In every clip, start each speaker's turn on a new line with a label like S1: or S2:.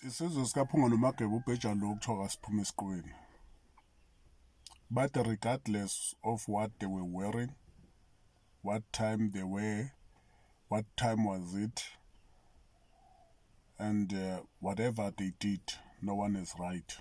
S1: Isizwe sikaPhunga noMageba ubheja lo kuthiwa kasiphume esiqwini. But regardless of what they were wearing, what time they were, what time was it, and whatever they did, no one is right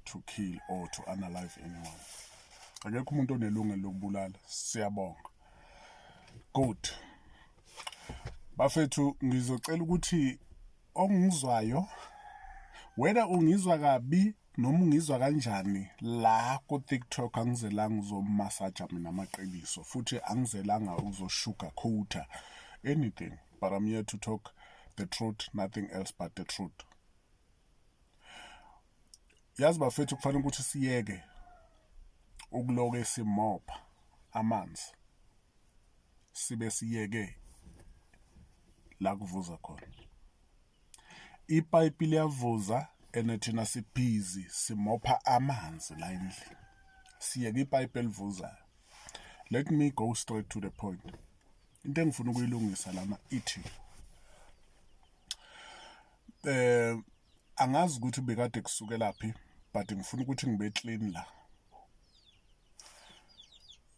S1: to kill or to unalive anyone. Akekho umuntu onelungelo lokubulala. Siyabonga. Good. Bafethu ngizocela ukuthi ongizwayo whether ungizwa kabi noma ungizwa kanjani la ku TikTok angizelanga uzomasaja mina amaqiniso futhi angizelanga uzoshugarcoat anything, but I'm here to talk the truth, nothing else but the truth. Yazi bafethu kufanele ukuthi siyeke ukuloke simopha amanzi sibe siyeke la kuvuza khona. Ipipe liyavuza ene thina sibhizi simopha amanzi la endlini. Siyeke ipipe elivuzayo. Let me go straight to the point. Into engifuna ukuyilungisa lana ithi angazi ukuthi bekade kusuke laphi, but ngifuna ukuthi ngibe clean la.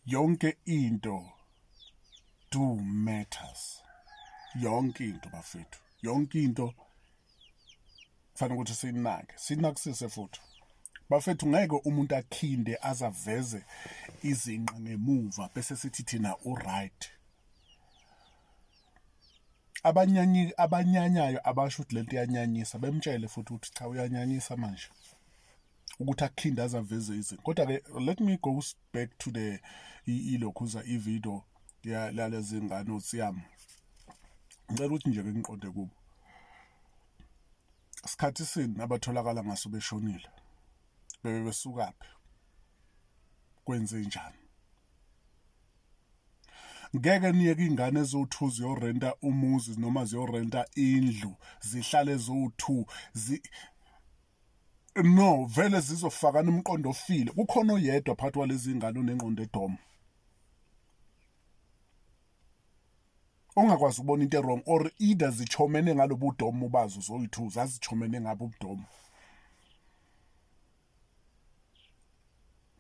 S1: Yonke into do matters. Yonke into bafethu. Yonke into kufanele ukuthi sinakisise futhi. Bafethu ngeke umuntu akhinde azaveze izinqa ngemuva bese sithi thina right. Abanyanyayo abasho ukuthi lento iyanyanyisa bemtshele futhi ukuthi cha uyanyanyisa manje. Ukuthi akhinde azaveze izinto. Kodwa ke let me go back to the ilokhuza ivideo yalezi ngane uSiyami. Ngicela ukuthi nje ngiqonde kubo. Isikhathi sini abatholakala ngaso beshonile. Bebesukaphi? Kwenze njani? Ngeke niyeke ingane ezo2 ziyorenta umuzi noma ziyorenta indlu zihlale zo2 no vele zizofakana umqondo ofile. Kukhona oyedwa phakathi walezi ngane onengqondo edomo ongakwazi ukubona into wrong, or either zichomene ngalobu udomo bazo zoyi2 zazichomene ngabo ubudomo.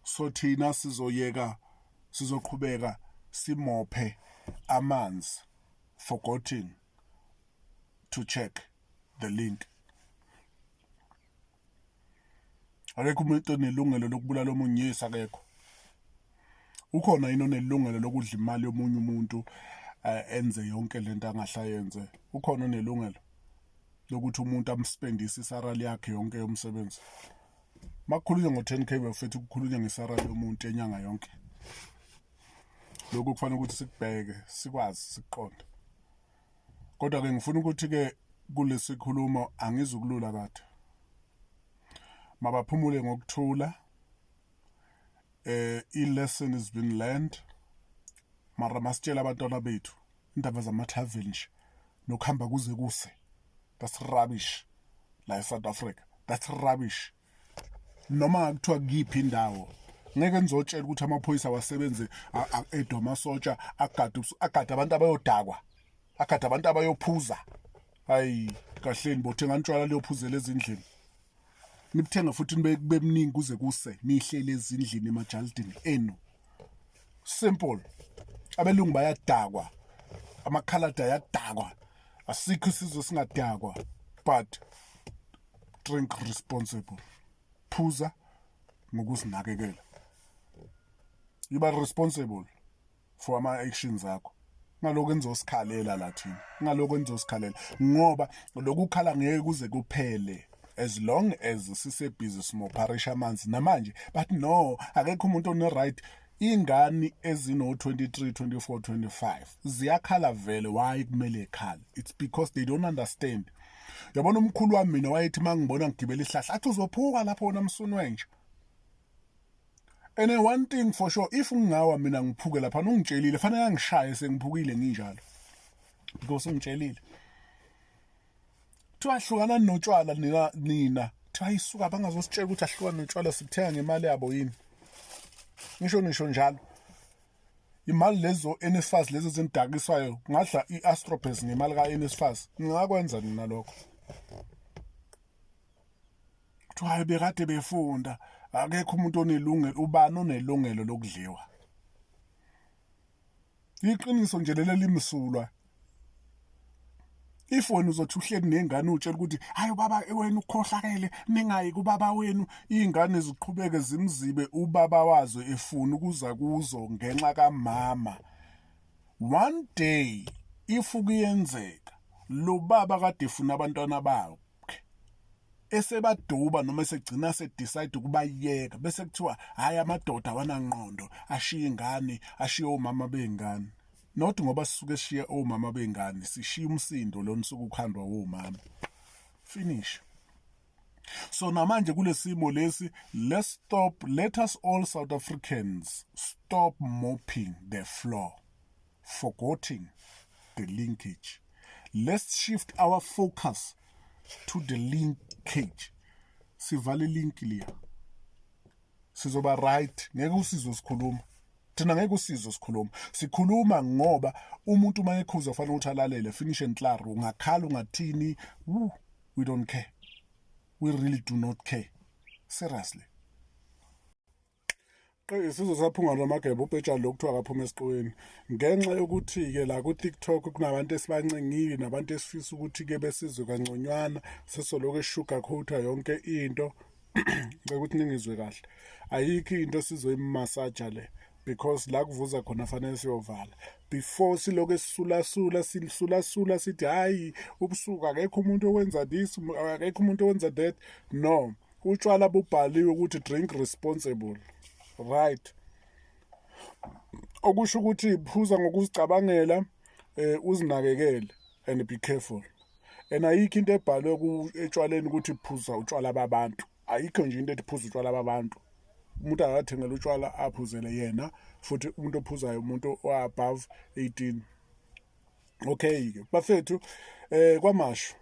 S1: So thina sizoqhubeka simophe amanzi, forgetting to check the link. Akekho umuntu onelungelo lokubulala omunye, yes akekho. Ukhona yini onelungelo lokudla imali yomunye umuntu enze yonke lento angahlayenze? Ukhona onelungelo lokuthi umuntu amspendise isarali yakhe yonke yomsebenzi? Makukhulunywa ngo10k bafethu kukhulunywa ngesarali yomuntu enyanga yonke. Lokho kufanele ukuthi sikubheke, sikwazi, siqonde. Kodwa ke ngifuna ukuthi ke kulesikhulumo angizukulula kade. Mabaphumule ngokuthula. I-lesson has been learned. Mara masitshela abantwana bethu indaba zama-travel nje nokuhamba kuze kuse. That's rubbish. La eSouth Africa. That's rubbish. Noma kuthiwa kuyiphi indawo ngeke nizotshela ukuthi amaphoyisa wasebenze edoma asotsha agade abantu abayodakwa, agade abantu abayophuza. Hayi kahleni bothenga ntshwala liyophuzela ezindlini. Nibuthenga futhi nibe mningi kuze kuse nihlele ezindlini emajaldini enu. Simple. Abelungu bayadakwa, amakhalada ayadakwa. Asikho isizwe singadakwa, but drink responsible. Phuza ngokusinakekela. Yiba responsible for ama actions akho. Ngaloko enzosikhalela la thina. Ngaloko enzosikhalela ngoba lokukhala ngeke kuze kuphele as long as sise busy simopharisha amanzi namanje. But no, akekho umuntu one right. Ingane ezino 23, 24, 25 ziyakhala vele. Why kumele ekhala? It's because they don't understand. Yabona umkhulu wami mina wayethi mangibona ngigibela ihlahla athi uzophuka lapho wona msuni nje. And one thing for sure, if ungawa mina ngiphuke lapha ungitshelile fanele angishaye sengiphukile nginjalo. Because ungitshelile. Twahlukana notshwala nina. Thayisuka bangazositshela ukuthi ahlukana notshwala sithenga ngemali yabo yini. Ngisho njalo. Imali lezo NSFAS lezo zendakiswayo ngadla iAstrobus ngemali kaNSFAS. Ngingakwenza nina lokho. kuthiwa hayi bekade befunda akekho umuntu onelungelo. Ubani onelungelo lokudliwa? Iqiniso nje leli limsulwa. If wena uzothi uhleli nengane utshela ukuthi hayi ubaba wena ukhohlakele ningayi kubaba wenu, ingane ziqhubeke zimzibe ubaba wazo efuna ukuza kuzo ngenxa kamama. One day if kuyenzeka lo baba kade efuna abantwana bakhe esebaduba noma esegcina decide ukubayeka, bese kuthiwa hayi amadoda awanangqondo ashiya ingane, ashiya omama bengane. Not ngoba sisuke sishiya omama bengane, sishiya umsindo lo nsuku ukhandwa womama. Finish. So namanje kulesimo lesi, let us all South Africans stop mopping the floor, forgetting the linkage. Let's shift our focus to the linkage. Sivale link liya, sizoba right. Ngeke usizwe sikhuluma thina, ngeke usizwe sikhuluma. Sikhuluma ngoba umuntu uma ekhuza fanele ukuthi alalele. Finish and clear. Ungakhala ungathini, we don't care. We really do not care. Seriously. Isizwe saphunga namagebhe upetshali lokuthiwa akaphuma esiqweni ngenxa yokuthi-ke la ku-TikTok kunabantu esibancengile nabantu esifisa ukuthi-ke besizwe kangconywana, sesoloku eshugarcoat-a yonke into. Ngicela ukuthi ningizwe kahle, ayikho into sizoyimasaja le, because la kuvuza khona fanele siyovala. Before siloku esisulasula sithi hayi ubusuku akekho umuntu owenza this, akekho umuntu owenza that. No, utshwala bubhaliwe ukuthi drink responsible. Right. Okusho ukuthi phuza ngokuzicabangela, uzinakekele and be careful. And ayikho into ebhalwe etshwaleni ukuthi phuza utshwala babantu. Ayikho nje into ethi phuza utshwala babantu. Umuntu akathengela utshwala aphuzele yena, futhi umuntu ophuzayo umuntu above 18. Okay ke bafethu, kwamashu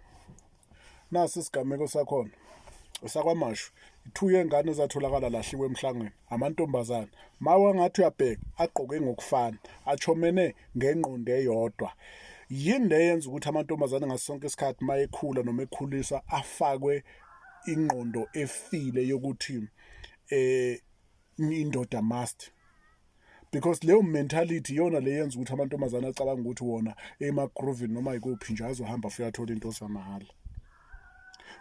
S1: nasi isigameko sakhona sakwamashu. 2 yengane ezatholakala lahliwe emhlangeni, amantombazana. Mawa ngathi uyabheka agqoke ngokufana, achomene ngengqondo eyodwa. Yini le yenza ukuthi amantombazana ngasonke isikhathi mayekhula noma ekhulisa afakwe ingqondo efile yokuthi indoda must? Because leyo mentality yona le yenza ukuthi amantombazana acabanga ukuthi wona emagroovini noma ikuphi nje azohamba futhi athola into zamahala.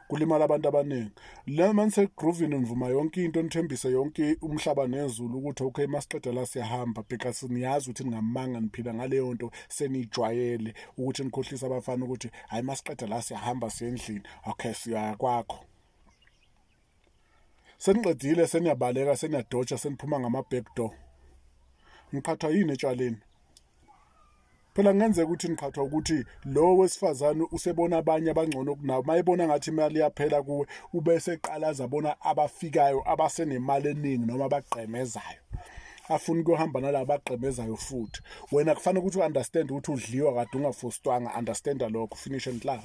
S1: Kulimala abantu abaningi. Le manise groovini nivuma yonke into, nithembise yonke umhlaba nezulu ukuthi okay masiqeda la siyahamba, because niyazi ukuthi ningamanga niphila ngaleyo nto, senijwayele ukuthi nikhohlisa abafana ukuthi hayi masiqeda la siyahamba siye endlini. Okay siya kwakho. Seniqedile seniyabaleka seniyadotsha seniphuma ngama-back door. Niqhathwa yini etshwaleni? Phela ngenzeka ukuthi niqhathwa ukuthi lo wesifazane usebona abanye abangcono kunawo, mayebona ngathi imali yaphela kuwe ubese eqalaza bona abafikayo abasenemali eningi noma abagqemezayo, afuna ukuhamba nalabo abagqemezayo futhi. Wena kufanele ukuthi u-understand ukuthi udliwa kade ungafostwanga. Understanda lokho. Finish and clear.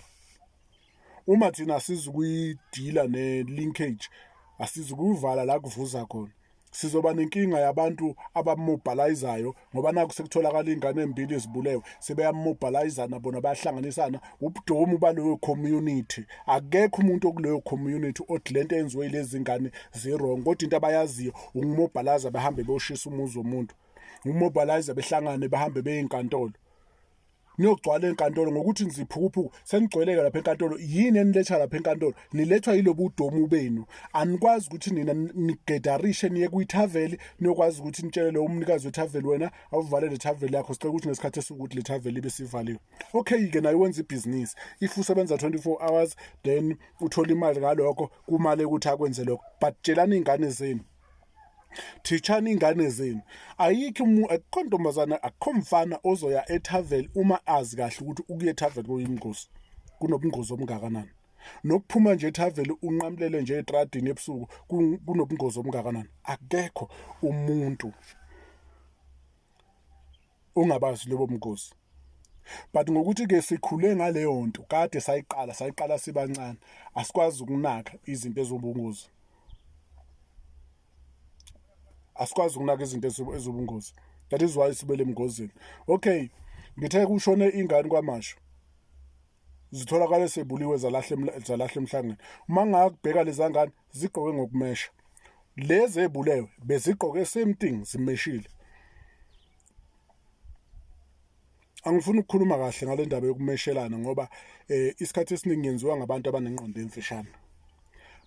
S1: Uma thina asizukuyidila ne-linkage, asizukuvala la kuvuza khona, sizoba nenkinga yabantu abamobilizayo, ngoba naku sekutholakala ingane embili ezibulewe, sebeyamobilizana bona bayahlanganisana ubudomu baleyo community. Akekho umuntu okuleyo community othi lento enziwe yilezi ngane zirong, kodwa into abayaziyo ukumobiliza behambe beyoshisa umuzi womuntu, umobilize behlangane behambe beyinkantolo. Niyogcwala enkantolo ngokuthi niziphukuphuku senigcweleka lapha enkantolo. Yini eniletha lapha enkantolo? Nilethwa yilobu udomu benu. Anikwazi ukuthi nina nigedarishe niye kuyithaveli, niyokwazi ukuthi nitshele lo umnikazi wethaveli wena awuvalele ithaveli yakho, sicela ukuthi ngesikhathi esukuthi le thaveli ibe sivaliwe. Okay ke nayo wenza ibhizinisi. If usebenza 24 hours then uthola imali ngalokho, kumale ukuthi akwenze lokho. But tshelani ingane zenu, thitshani ingane zenu. Ayikho akukho ntombazana akukho mfana ozoya ethaveli uma azi kahle ukuthi ukuya ethaveli kuyingozi, kunobungozi obungakanani. Nokuphuma nje ethaveli unqamlele nje etradini ebusuku kunobungozi obungakanani. Akekho umuntu ongabazi lobo bungozi. But ngokuthi ke sikhule ngaleyo nto kade sayiqala sibancane, asikwazi ukunaka izinto ezobungozi. Asikwazi ukunaka izinto ezobungozi. That is why sibele emngozini. Okay, ngithe kushone ingane kwamashu. zitholakala sebuliwe zalahle emhlangeni. Uma ngakubheka lezi ngane zigqoke ngokumesha, lezi ebulewe bezigqoke same thing, zimeshile. Angifuni ukukhuluma kahle ngale ndaba yokumeshelana ngoba isikhathi esiningi yenziwa ngabantu abanengqondo emfishane.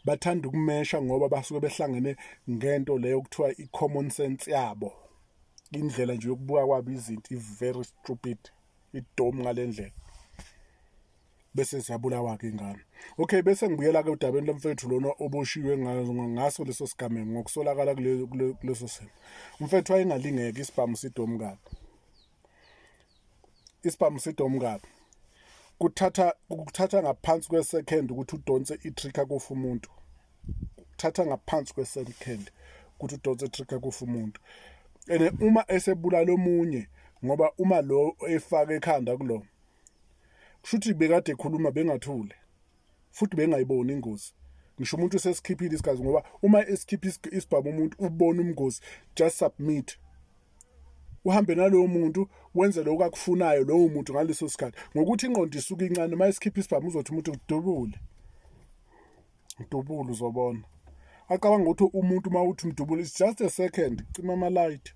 S1: Bathanda ukumesha ngoba basuke behlangene ngento leyo kuthiwa i-common sense yabo. Indlela nje yokubuka kwabo izinto i-very stupid, idomu ngale ndlela. Bese ziyabulawa-ke ingane. Okay, bese ngibuyela-ke udabeni lomfethu lona oboshiwe ngaso leso sigameko ngokusolakala kuleso simo. Umfethu wayengalingeka isibhamu sidomu kabi. Isibhamu sidomu kabi. Kuthatha ngaphansi kwesekhendi ukuthi udonse i-trigger kofa umuntu. Kuthatha ngaphansi kwesekhendi ukuthi udonse i-trigger kofa umuntu. And uma esebulala omunye ngoba uma lo efaka ekhanda kulo, kushuthi bekade ekhuluma bengathule futhi bengayiboni ingozi. Ngisho umuntu usesikhiphile isigazi ngoba uma esikhipha isibhamu umuntu ubona umngozi, just submit. Uhambe nalowo muntu wenze lokho akufunayo lowo muntu ngaleso sikhathi. Ngokuthi ingqondo isuka incane, uma esikhipha isibhamu uzothi umuntu udubule. Udubule uzobona. Acabanga ukuthi umuntu uma uthi umdubule, it's just a second, cima ama-light.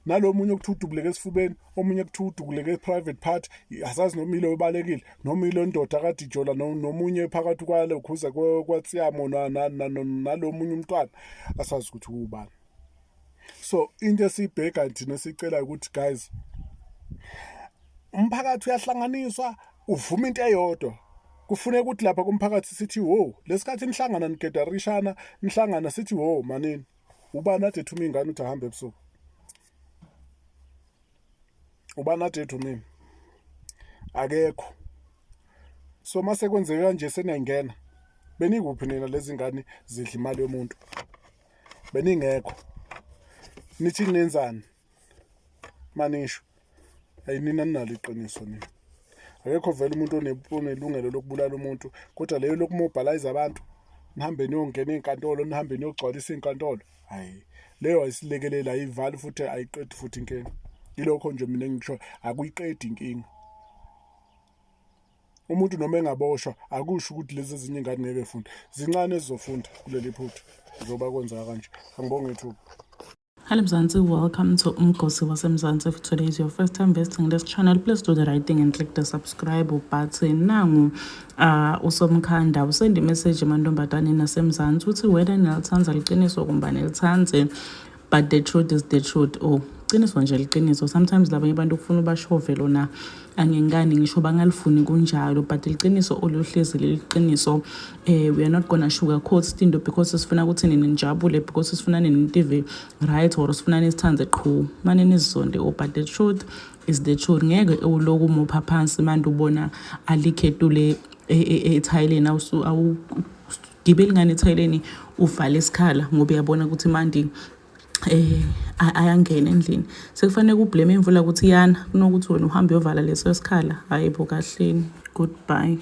S1: Nalo munye okuthi udubuleke esifubeni, omunye kuthi udubuleke e-private part, asazi noma ilo obalekile, noma ilo ndoda akade ijola nomunye phakathi kwalo kuze kwatsiyamo nalo munye umntwana, asazi ukuthi ubani. So into esiyibheka thina sicela ukuthi guys, umphakathi uyahlanganiswa, uvuma into eyodwa. Kufuneka ukuthi lapha kumphakathi sithi wo, lesikhathi nihlangana nigedarishana, nihlangana sithi wo manini, ubani ade thuma ingane uthi ahambe ebusuku. Ubani ade thuma akekho. So mase kwenzeka kanje seniyangena, benikuphi nina lezi ngane zidla imali yomuntu? Beningekho. Nithi kunenzani? Manisho. Hayi nina ninalo iqiniso nina. Akekho vele umuntu onelungelo lokubulala umuntu, kodwa leyo lokumobilize abantu, nihambe niyongena ezinkantolo, nihambe niyogcwalisa izinkantolo. Hayi, leyo ayisilekelela ayivali futhi ayiqedi futhi inkinga. Yilokho nje mina ngisho akuyiqedi inkinga. Umuntu noma engaboshwa akusho ukuthi lezi ezinye ingane ngeke efunda. Zincane ezizofunda kuleli phutha. Njoba kwenza kanje. Angibonge ithuba.
S2: Hello Mzansi, welcome to Umgosi waseMzansi. If today is your first time visiting this channel, please do the right thing and click the subscribe button. Nangu usomkhanda usend message emantombazane naseMzansi uthi wena nilithanza liqiniso kumbe nilithanze, but the truth is the truth. Oh, qiniso nje liqiniso. Sometimes labanye abantu kufuna ubashove lona angengani ngisho bangalifuni kunjalo, but liqiniso oluhlezi liqiniso. We are not gonna sugarcoat izinto because sifuna ukuthi nini nijabule, because sifuna nini TV right, or sifuna nisithanze qhu manje nizonde. Oh, but the truth is the truth. Ngeke uloku umupha phansi manje ubona alikhethu le eThailand awugibeli ngane eThailand uvale isikhala ngoba uyabona ukuthi manje ayangena endlini. Sekufanele kublame imvula ukuthi yana kunokuthi wena uhambe uyovala leso sikhala. Hayibo kahleni. Goodbye.